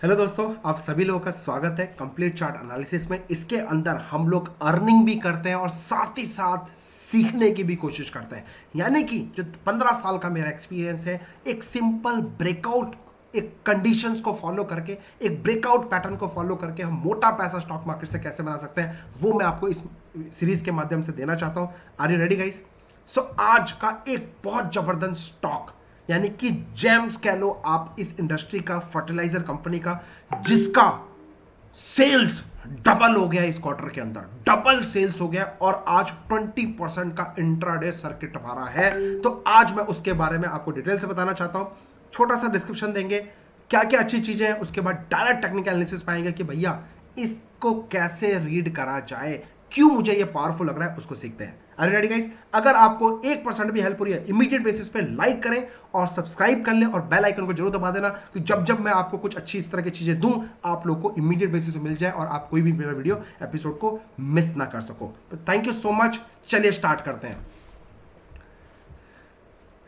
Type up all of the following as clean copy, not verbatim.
Hello दोस्तों, आप सभी लोगों का स्वागत है कंप्लीट चार्ट एनालिसिस में। इसके अंदर हम लोग अर्निंग भी करते हैं और साथ ही साथ सीखने की भी कोशिश करते हैं। यानी कि जो 15 साल का मेरा एक्सपीरियंस है, एक सिंपल ब्रेकआउट, एक कंडीशंस को फॉलो करके, एक ब्रेकआउट पैटर्न को फॉलो करके हम मोटा पैसा स्टॉक मार्केट से कैसे बना सकते हैं, वो मैं आपको इस सीरीज के माध्यम से देना चाहता हूं। Are you ready guys? So आज का एक बहुत जबरदस्त स्टॉक, यानी कि जेम्स कह लो आप, इस इंडस्ट्री का, फर्टिलाइजर कंपनी का, जिसका सेल्स डबल हो गया इस क्वार्टर के अंदर, डबल सेल्स हो गया और आज 20% का इंट्राडे सर्किट मारा है। तो आज मैं उसके बारे में आपको डिटेल से बताना चाहता हूं। छोटा सा डिस्क्रिप्शन देंगे, क्या क्या अच्छी चीजें हैं, उसके बाद डायरेक्ट टेक्निकल एनालिसिस पाएंगे कि भैया इसको कैसे रीड करा जाए, क्यों मुझे ये पावरफुल लग रहा है, उसको सीखते हैं। Are you ready guys? अगर आपको 1% भी हेल्प हो रही है, इमीडिएट बेसिस पे लाइक करें और सब्सक्राइब कर लें और बेल आइकन को जरूर दबा देना, तो जब जब मैं आपको कुछ अच्छी इस तरह की चीजें दूं, आप लोग को इमीडिएट बेसिस पे मिल जाए और आप कोई भी मेरा वीडियो एपिसोड को मिस ना कर सको। तो थैंक यू सो मच। चलिए स्टार्ट करते हैं।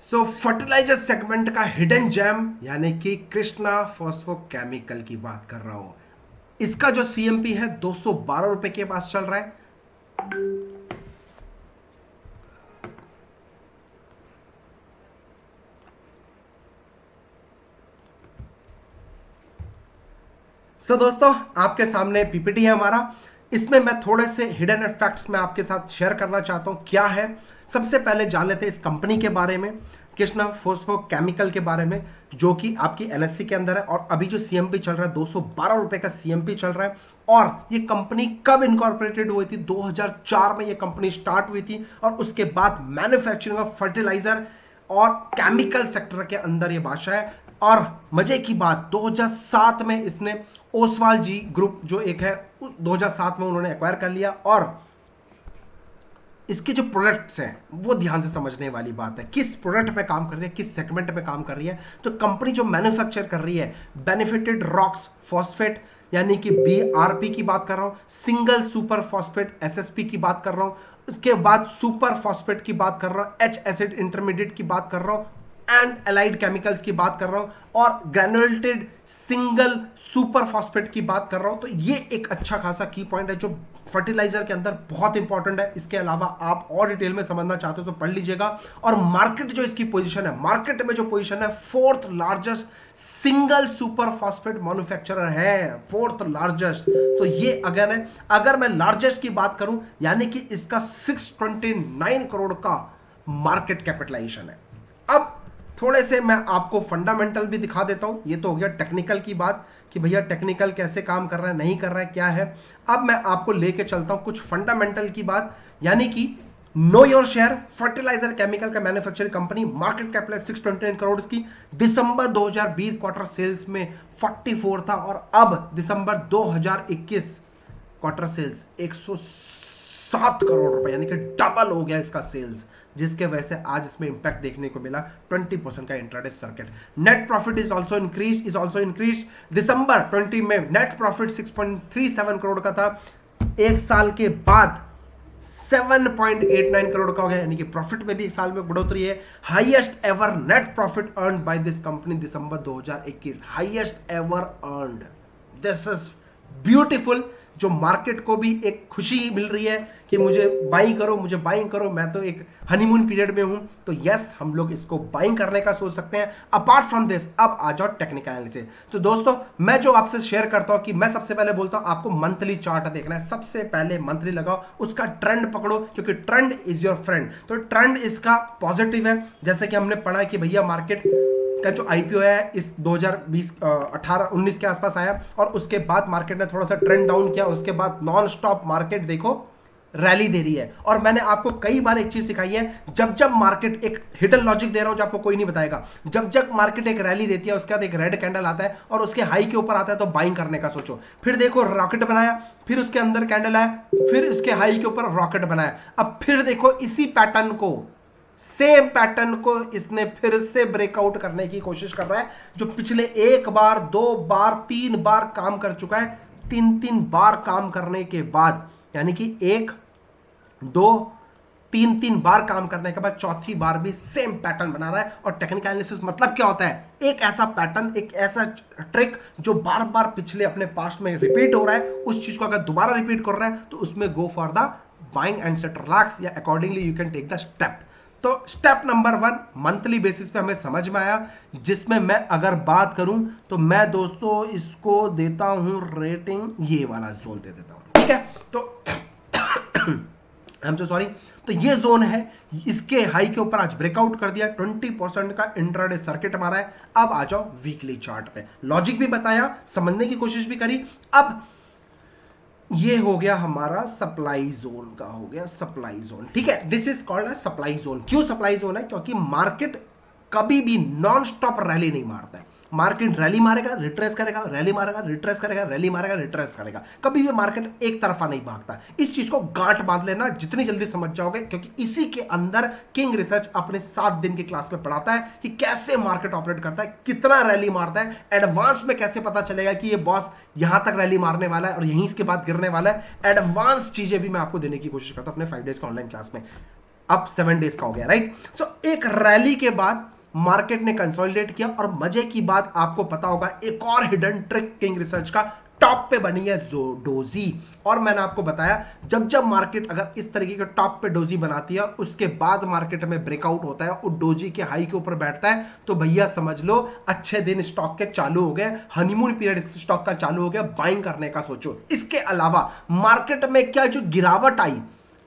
सो फर्टिलाइजर सेगमेंट का हिडन जेम, यानी कि कृष्णा फॉस्फोकेमिकल की बात कर रहा हूं। इसका जो सीएमपी है 212 रुपए के पास चल रहा है। दोस्तों, आपके सामने पीपीटी है हमारा। इसमें मैं थोड़े से हिडन फैक्ट्स मैं आपके साथ शेयर करना चाहता हूं। क्या है, सबसे पहले जान लेते हैं इस कंपनी के बारे में, कृष्णा फोस्फो केमिकल के बारे में, जो कि आपकी एनएससी के अंदर है। और अभी जो सीएमपी चल रहा है 212 रुपए का सीएमपी चल रहा है। और ये कंपनी कब इनकॉर्पोरेटेड हुई थी? 2004 में ये कंपनी स्टार्ट हुई थी और उसके बाद मैन्युफैक्चरिंग ऑफ फर्टिलाइजर और केमिकल सेक्टर के अंदर ये बादशाह है। और मजे की बात, 2007 में इसने ओसवाल जी ग्रुप जो एक है, 2007 में उन्होंने एक्वायर कर लिया। और इसके जो प्रोडक्ट्स हैं वो ध्यान से समझने वाली बात है, किस प्रोडक्ट पे काम कर रही है, किस सेगमेंट पे काम कर रही है। तो कंपनी जो मैन्युफैक्चर कर रही है, बेनिफिटेड रॉक्स फॉस्फेट, यानी कि बीआरपी की बात कर रहा हूं, सिंगल सुपर फॉस्फेट एसएसपी की बात कर रहा हूं, उसके बाद सुपर फॉस्फेट की बात कर रहा हूं, एच एसिड इंटरमीडिएट की बात कर रहा हूं, एंड एलाइड केमिकल्स की बात कर रहा हूं, और ग्रेनुलेटेड सिंगल सुपर फॉस्फेट की बात कर रहा हूं। तो ये एक अच्छा खासा की पॉइंट है जो फर्टिलाइजर के अंदर बहुत इंपॉर्टेंट है। इसके अलावा आप और डिटेल में समझना चाहते हो तो पढ़ लीजिएगा। और मार्केट जो इसकी पोजीशन है, मार्केट में जो पोजीशन है, fourth largest single super phosphate manufacturer है, फोर्थ लार्जेस्ट। तो ये अगर है, अगर मैं लार्जेस्ट की बात करूं, यानी कि इसका 629 करोड़ का मार्केट कैपिटलाइजेशन है। अब थोड़े से मैं आपको फंडामेंटल भी दिखा देता हूं। ये तो हो गया टेक्निकल की बात कि भैया टेक्निकल कैसे काम कर रहा है, नहीं कर रहा है, क्या है। अब मैं आपको लेके चलता हूं कुछ फंडामेंटल की बात, यानी कि know your share fertiliser chemical का manufacturing company, market capital 629 crore की। दिसंबर 2020 क्वार्टर सेल्स में 44 था और अब दिसंबर 2021 क्वार्टर सेल्स 107 करोड़ रुपए, यानी कि डबल हो गया इसका सेल्स, जिसके वजह से आज इसमें इंपैक्ट देखने को मिला 20% का intraday circuit. Net profit is also increase. दिसंबर 20 में नेट प्रॉफिट 6.37 करोड़ का था, एक साल के बाद 7.89 करोड़ का हो गया, यानी कि प्रॉफिट में भी एक साल में बढ़ोतरी है। Highest ever net profit earned by this company December 2021, highest ever earned. This is beautiful, जो मार्केट को भी एक खुशी मिल रही है कि मुझे बाइंग करो, मुझे बाइंग करो, मैं तो एक हनीमून पीरियड में हूं। तो यस, हम लोग इसको बाइंग करने का सोच सकते हैं। अपार्ट फ्रॉम दिस, अब आ जाओ टेक्निकल एनालिसिस। तो दोस्तों, मैं जो आपसे शेयर करता हूं कि मैं सबसे पहले बोलता हूं आपको मंथली चार्ट देखना है। सबसे पहले मंथली लगाओ, उसका ट्रेंड पकड़ो, क्योंकि ट्रेंड इज योर फ्रेंड। तो ट्रेंड इसका पॉजिटिव है, जैसे कि हमने पढ़ा कि भैया मार्केट का जो आईपीओ है इस 2020 18 19 के आसपास आया और उसके बाद मार्केट ने थोड़ा सा ट्रेंड डाउन किया। उसके बाद नॉन स्टॉप मार्केट देखो रैली दे रही है। और मैंने आपको कई बार एक चीज सिखाई है, जब जब मार्केट, एक हिडन लॉजिक दे रहा हूं जो आपको कोई नहीं बताएगा, जब जब मार्केट एक रैली देती है, उसके बाद एक रेड कैंडल आता है और उसके हाई के ऊपर आता है, तो बाइंग करने का सोचो। फिर देखो रॉकेट बनाया, फिर उसके अंदर कैंडल आया, फिर उसके हाई के ऊपर रॉकेट बनाया। अब फिर देखो इसी पैटर्न को, सेम पैटर्न को इसने फिर से ब्रेकआउट करने की कोशिश कर रहा है, जो पिछले एक बार, दो बार, तीन बार काम कर चुका है। तीन तीन बार काम करने के बाद, यानी कि 1, 2, तीन तीन बार काम करने के बाद चौथी बार भी सेम पैटर्न बना रहा है। और टेक्निकल एनालिसिस मतलब क्या होता है? एक ऐसा पैटर्न, एक ऐसा ट्रिक जो बार बार पिछले अपने पास्ट में रिपीट हो रहा है, उस चीज को अगर दोबारा रिपीट कर रहा है तो उसमें go for the buying and set relax, या accordingly you can take the step. तो स्टेप नंबर 1 मंथली बेसिस पे हमें समझ में आया, जिसमें मैं अगर बात करूं तो मैं दोस्तों इसको देता हूं रेटिंग, ये वाला जोन दे देता हूं, ठीक है? तो आई एम सो सॉरी। तो ये जोन है, इसके हाई के ऊपर आज ब्रेकआउट कर दिया, 20% का इंट्राडे सर्किट हमारा है। अब आ जाओ वीकली चार्ट पे, लॉजिक भी बताया, समझने की कोशिश भी करी। अब ये हो गया हमारा सप्लाई जोन का, हो गया सप्लाई जोन, ठीक है? This is called a supply zone. क्यों सप्लाई जोन है? क्योंकि मार्केट कभी भी नॉन स्टॉप रैली नहीं मारता है। मार्केट रैली मारेगा, रिट्रेस करेगा, रैली मारेगा, रिट्रेस करेगा, रैली मारेगा, रिट्रेस करेगा। कभी भी मार्केट एक तरफा नहीं भागता। इस चीज को गांठ बांध लेना, जितनी जल्दी समझ जाओगे, क्योंकि इसी के अंदर किंग रिसर्च अपने 7 दिन की क्लास में पढ़ाता है कि कैसे मार्केट ऑपरेट करता है, कितना रैली मारता है, एडवांस में कैसे पता चलेगा कि ये बॉस यहां तक रैली मारने वाला है और यहीं इसके बाद गिरने वाला है। एडवांस चीजें भी मैं आपको देने की कोशिश करता हूं अपने 5 डेज का ऑनलाइन क्लास में। अब 7 डेज का हो गया, राइट? सो एक रैली के बाद मार्केट ने कंसोलिडेट किया, और मजे की बात आपको पता होगा, एक और हिडन ट्रिक किंग रिसर्च का टॉप पे बनी है डोजी। और मैंने आपको बताया, जब जब मार्केट अगर इस तरीके के टॉप पे डोजी बनाती है, उसके बाद मार्केट में ब्रेकआउट होता है और डोजी के हाई के ऊपर बैठता है, तो भैया समझ लो अच्छे दिन स्टॉक के चालू हो गए, हनीमून पीरियड स्टॉक का चालू हो गया, बाइंग करने का सोचो। इसके अलावा मार्केट में क्या जो गिरावट आई,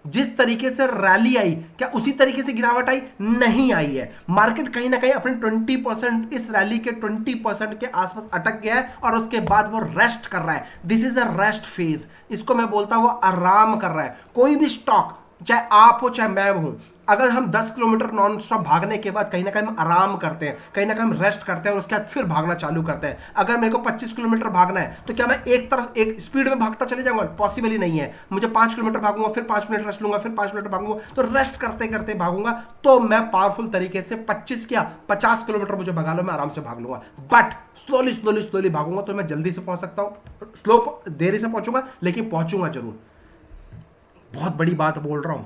जिस तरीके से रैली आई, क्या उसी तरीके से गिरावट आई? नहीं आई है। मार्केट कहीं ना कहीं अपने 20%, इस रैली के 20% के आसपास अटक गया है, और उसके बाद वो रेस्ट कर रहा है। This is a rest phase, इसको मैं बोलता हूं आराम कर रहा है। कोई भी स्टॉक, चाहे आप हो चाहे मैं हूं, अगर हम 10 किलोमीटर नॉन स्टॉप भागने के बाद कहीं ना कहीं हम आराम करते हैं, कहीं ना कहीं हम रेस्ट करते हैं, और उसके बाद फिर भागना चालू करते हैं। अगर मेरे को 25 किलोमीटर भागना है, तो क्या मैं एक तरफ एक स्पीड में भागता चले जाऊंगा? पॉसिबल ही नहीं है। मुझे 5 किलोमीटर भागूंगा, फिर 5 मिनट रेस्ट लूंगा, फिर 5 मिनट भागूंगा, तो रेस्ट करते करते भागूंगा, तो मैं पावरफुल तरीके से 25 क्या 50 किलोमीटर मुझे भगा लो, मैं आराम से भाग लूंगा। बट स्लोली स्लोली स्लोली भागूंगा तो मैं जल्दी से पहुंच सकता हूं, स्लो देरी से पहुंचूंगा, लेकिन पहुंचूंगा जरूर। बहुत बड़ी बात बोल रहा हूं,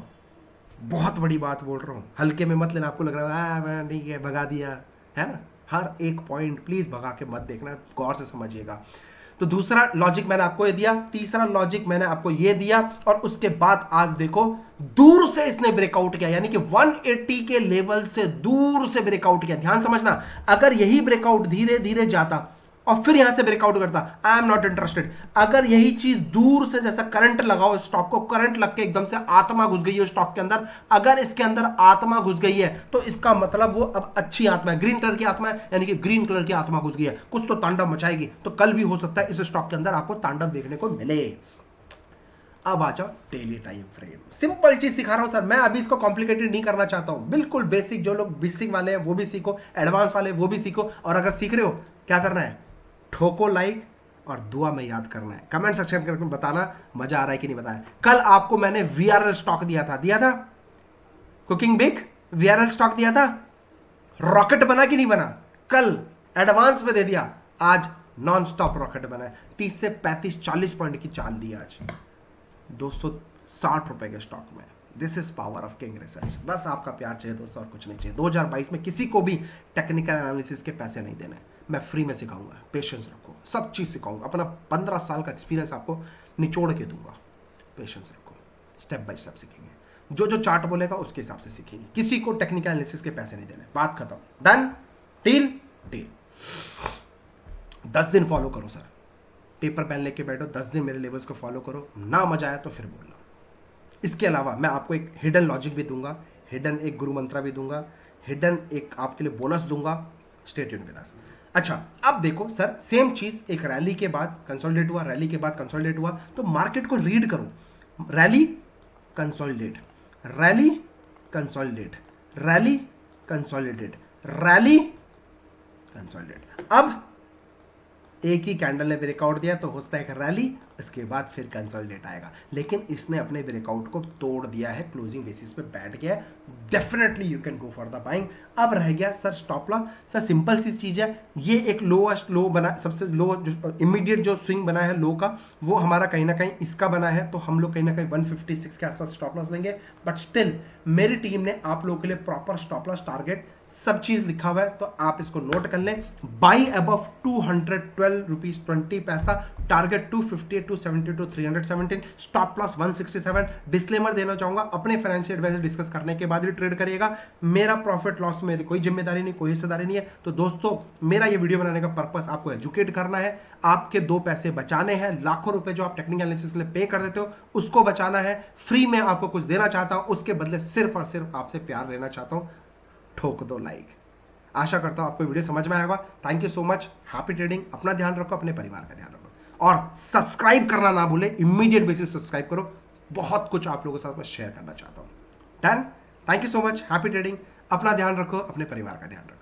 बहुत बड़ी बात बोल रहा हूँ, हल्के में मत लेना। आपको लग रहा है ठीक है भगा दिया, है ना? हर एक पॉइंट प्लीज भगा के मत देखना, गौर से समझिएगा। तो दूसरा लॉजिक मैंने आपको ये दिया, तीसरा लॉजिक मैंने आपको ये दिया, और उसके बाद आज देखो दूर से इसने ब्रेकआउट किया, यानी कि 180 के लेवल से दूर से ब्रेकआउट किया। ध्यान समझना, अगर यही ब्रेकआउट धीरे धीरे जाता और फिर यहां से ब्रेकआउट करता, आई एम नॉट इंटरेस्टेड। अगर यही चीज दूर से, जैसा करंट लगाओ स्टॉक को, करंट लग के एकदम से आत्मा घुस गई है स्टॉक के अंदर, अगर इसके अंदर आत्मा घुस गई है तो इसका मतलब वो अब अच्छी आत्मा है, ग्रीन कलर की आत्मा है, यानी कि ग्रीन कलर की आत्मा घुस गई है, कुछ तो तांडव मचाएगी। तो कल भी हो सकता है इस स्टॉक के अंदर आपको तांडव देखने को मिले। अब आ जाओ डेली टाइम फ्रेम। सिंपल चीज सिखा रहा हूं सर, मैं अभी इसको कॉम्प्लिकेटेड नहीं करना चाहता हूं, बिल्कुल बेसिक। जो लोग बेसिक वाले हैं वो भी सीखो, एडवांस वाले वो भी सीखो। और अगर सीख रहे हो, क्या करना है? ठोको लाइक, और दुआ में याद करना है। कमेंट सेक्शन करके बताना मजा आ रहा है कि नहीं बताया। कल आपको मैंने वीआरएल स्टॉक दिया था कुकिंग बिग वीआरएल स्टॉक दिया था, रॉकेट बना कि नहीं बना? कल एडवांस में दे दिया, आज नॉन स्टॉप रॉकेट बना है। 30 से 35-40 पॉइंट की चाल दी आज 260 रुपए के स्टॉक में। This is power of king research. बस आपका प्यार चाहिए दोस्तों, और कुछ नहीं चाहिए। 2022 में किसी को भी टेक्निकल एनालिसिस के पैसे नहीं देने, मैं फ्री में सिखाऊंगा। पेशेंस रखो, सब चीज़ सिखाऊंगा, अपना 15 साल का एक्सपीरियंस आपको निचोड़ के दूंगा। पेशेंस रखो, स्टेप बाय स्टेप सीखेंगे, जो जो चार्ट बोलेगा उसके हिसाब से सीखेंगे। किसी को टेक्निकल एनालिसिस के पैसे नहीं देने, बात खत्म, डन, डील। 10 दिन फॉलो करो सर, पेपर पेन लेके बैठो, 10 दिन मेरे लेवल्स को फॉलो करो, ना मजा आया तो फिर बोलना। इसके अलावा मैं आपको एक हिडन लॉजिक भी दूंगा, हिडन एक गुरु मंत्रा भी दूंगा, हिडन एक आपके लिए बोनस दूंगा। Stay tuned with us. अच्छा, अब देखो सर, सेम चीज एक रैली के बाद कंसोलिडेट हुआ, रैली के बाद कंसोलिडेट हुआ, तो मार्केट को रीड करो। Rally consolidate, rally consolidate, rally consolidate, rally consolidate. अब एक ही कैंडल ने ब्रेकआउट दिया तो होता है एक रैली, उसके बाद फिर कंसोलिडेट आएगा, लेकिन इसने अपने ब्रेकआउट को तोड़ दिया है, क्लोजिंग बेसिस पे बैठ गया है, definitely you can go for the buying. अब रह गया sir stop loss. Sir simple सी चीज है, ये एक लोएस्ट लो बना, सबसे लो जो इमीडिएट जो स्विंग बना है लो का, वो हमारा कहीं ना कहीं इसका बना है, तो हम लोग कहीं ना कहीं 156 के आसपास स्टॉप लॉस लेंगे। बट स्टिल मेरी टीम ने आप लोगों के लिए प्रॉपर स्टॉप लॉस टारगेट सब चीज लिखा हुआ है, तो आप इसको नोट कर लें। बाई अबव 212 रुपीज 20 पैसा, टारगेट 258, 272, 317, स्टॉप लॉस 167। डिस्क्लेमर देना चाहूंगा, अपने फाइनेंशियल एडवाइजर डिस्कस करने के बाद ही ट्रेड करिएगा। मेरा प्रॉफिट लॉस में कोई जिम्मेदारी नहीं, कोई हिस्सेदारी नहीं है। तो दोस्तों मेरा ये वीडियो बनाने का पर्पस आपको एजुकेट करना है, आपके 2 पैसे बचाने हैं, लाखों रुपए जो आप टेक्निकल एनालिसिस के लिए पे कर देते हो उसको बचाना है। फ्री में आपको कुछ देना चाहता हूं, उसके बदले सिर्फ और सिर्फ आपसे प्यार लेना चाहता हूं। ठोक दो लाइक। आशा करता हूं आपको वीडियो समझ में आएगा। Thank you so much. Happy trading. अपना ध्यान रखो, अपने परिवार का ध्यान रखो, और सब्सक्राइब करना ना भूले, इमीडिएट बेसिस सब्सक्राइब करो। बहुत कुछ आप लोगों के साथ मैं शेयर करना चाहता हूं। Done. Thank you so much. Happy trading. अपना ध्यान रखो, अपने परिवार का ध्यान रखो।